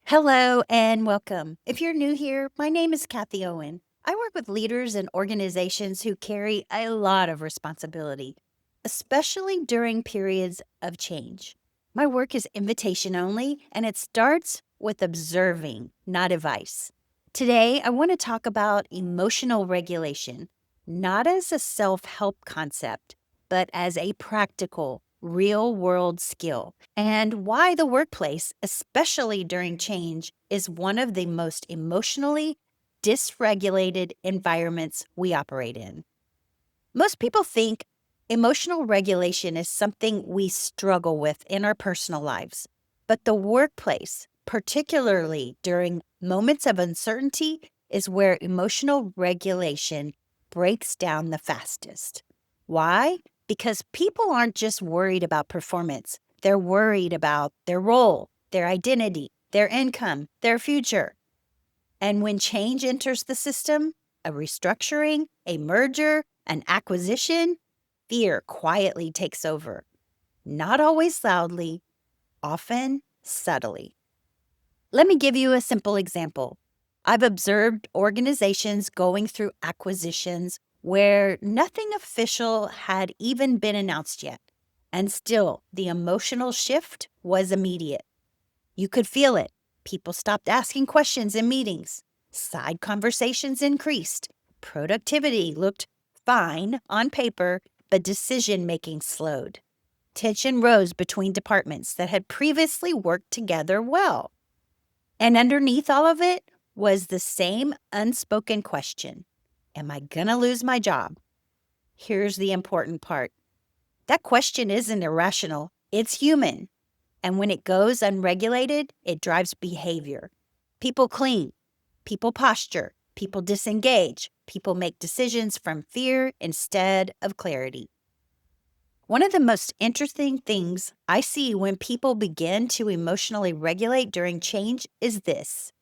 Hello and welcome. If you're new here, my name is Kathie Owen. I work with leaders and organizations who carry a lot of responsibility, especially during periods of change. My work is invitation only, and it starts with observing, not advice. Today, I want to talk about emotional regulation, not as a self help concept, but as a practical, real world skill, and why the workplace, especially during change, is one of the most emotionally dysregulated environments we operate in. Most people think emotional regulation is something we struggle with in our personal lives, but the workplace, particularly during moments of uncertainty, is where emotional regulation breaks down the fastest. Why? Because people aren't just worried about performance, they're worried about their role, their identity, their income, their future. And when change enters the system, a restructuring, a merger, an acquisition, fear quietly takes over. Not always loudly, often subtly. Let me give you a simple example. I've observed organizations going through acquisitions where nothing official had even been announced yet. And still, the emotional shift was immediate. You could feel it. People stopped asking questions in meetings. Side conversations increased. Productivity looked fine on paper, but decision making slowed. Tension rose between departments that had previously worked together well. And underneath all of it was the same unspoken question: am I going to lose my job? Here's the important part: that question isn't irrational, it's human. And when it goes unregulated, it drives behavior. People cling, people posture, people disengage, people make decisions from fear instead of clarity. One of the most interesting things I see when people begin to emotionally regulate during change is this: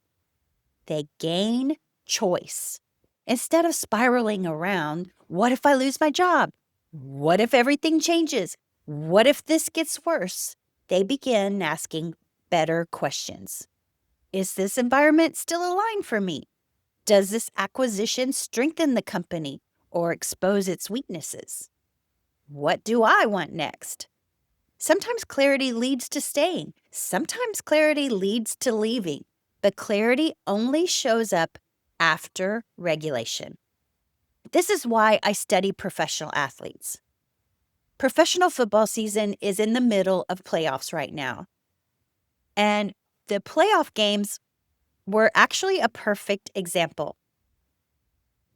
they gain choice. Instead of spiraling around, what if I lose my job? What if everything changes? What if this gets worse? They begin asking better questions. Is this environment still aligned for me? Does this acquisition strengthen the company or expose its weaknesses? What do I want next? Sometimes clarity leads to staying. Sometimes clarity leads to leaving. But clarity only shows up after regulation. This is why I study professional athletes. Professional football season is in the middle of playoffs right now. And the playoff games were actually a perfect example.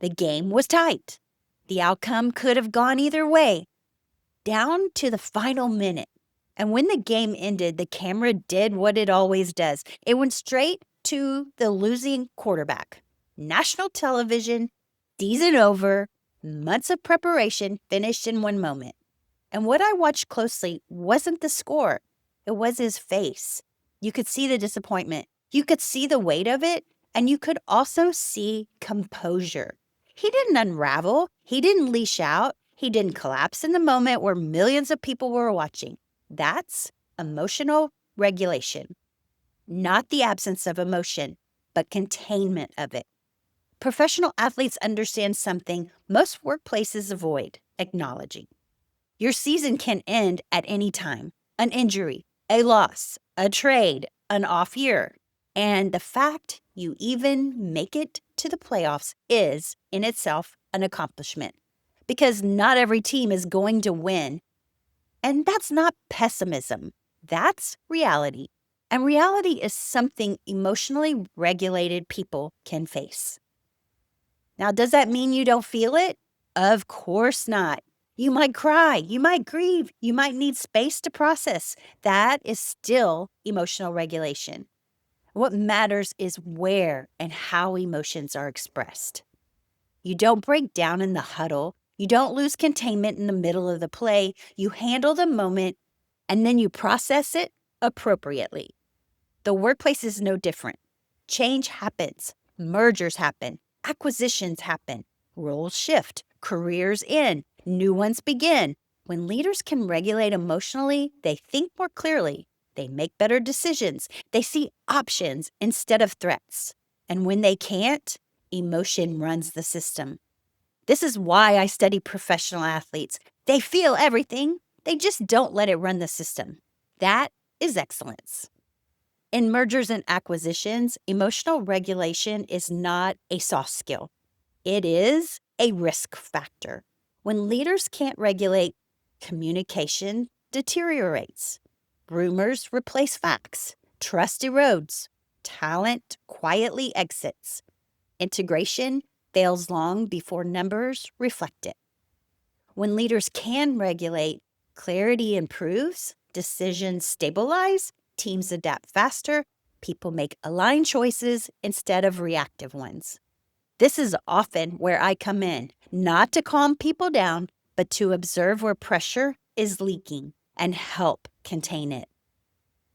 The game was tight. The outcome could have gone either way, down to the final minute. And when the game ended, the camera did what it always does. It went straight to the losing quarterback. National television, season over, months of preparation finished in one moment. And what I watched closely wasn't the score, it was his face. You could see the disappointment, you could see the weight of it, and you could also see composure. He didn't unravel, he didn't leash out, he didn't collapse in the moment where millions of people were watching. That's emotional regulation, not the absence of emotion, but containment of it. Professional athletes understand something most workplaces avoid acknowledging. Your season can end at any time: an injury, a loss, a trade, an off year. And the fact you even make it to the playoffs is, in itself, an accomplishment. Because not every team is going to win. And that's not pessimism, that's reality. And reality is something emotionally regulated people can face. Now, does that mean you don't feel it? Of course not. You might cry, you might grieve, you might need space to process. That is still emotional regulation. What matters is where and how emotions are expressed. You don't break down in the huddle. You don't lose containment in the middle of the play. You handle the moment and then you process it appropriately. The workplace is no different. Change happens, mergers happen, acquisitions happen, roles shift, careers end, new ones begin. When leaders can regulate emotionally, they think more clearly, They make better decisions. They see options instead of threats. And when they can't, emotion runs the system. This is why I study professional athletes. They feel everything, they just don't let it run the system. That is excellence. In mergers and acquisitions, emotional regulation is not a soft skill. It is a risk factor. When leaders can't regulate, communication deteriorates. Rumors replace facts. Trust erodes. Talent quietly exits. Integration fails long before numbers reflect it. When leaders can regulate, clarity improves, decisions stabilize, teams adapt faster, people make aligned choices instead of reactive ones. This is often where I come in, not to calm people down, but to observe where pressure is leaking and help contain it.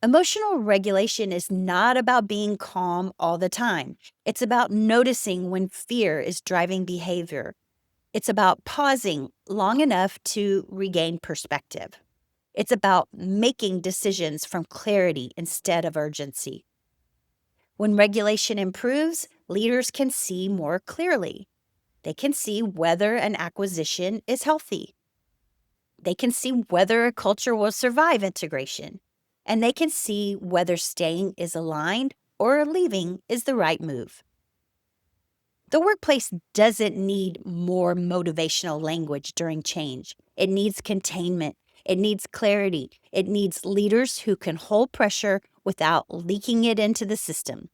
Emotional regulation is not about being calm all the time. It's about noticing when fear is driving behavior. It's about pausing long enough to regain perspective. It's about making decisions from clarity instead of urgency. When regulation improves, leaders can see more clearly. They can see whether an acquisition is healthy. They can see whether a culture will survive integration. And they can see whether staying is aligned or leaving is the right move. The workplace doesn't need more motivational language during change. It needs containment. It needs clarity. It needs leaders who can hold pressure without leaking it into the system.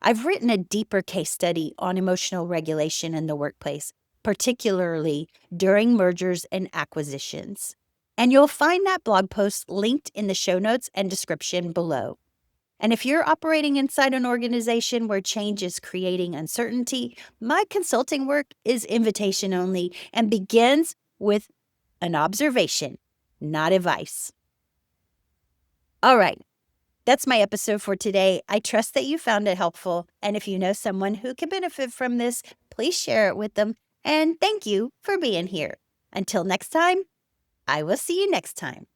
I've written a deeper case study on emotional regulation in the workplace, particularly during mergers and acquisitions. And you'll find that blog post linked in the show notes and description below. And if you're operating inside an organization where change is creating uncertainty, my consulting work is invitation only and begins with an observation, not advice. All right, that's my episode for today. I trust that you found it helpful. And if you know someone who can benefit from this, please share it with them. And thank you for being here. Until next time, I will see you next time.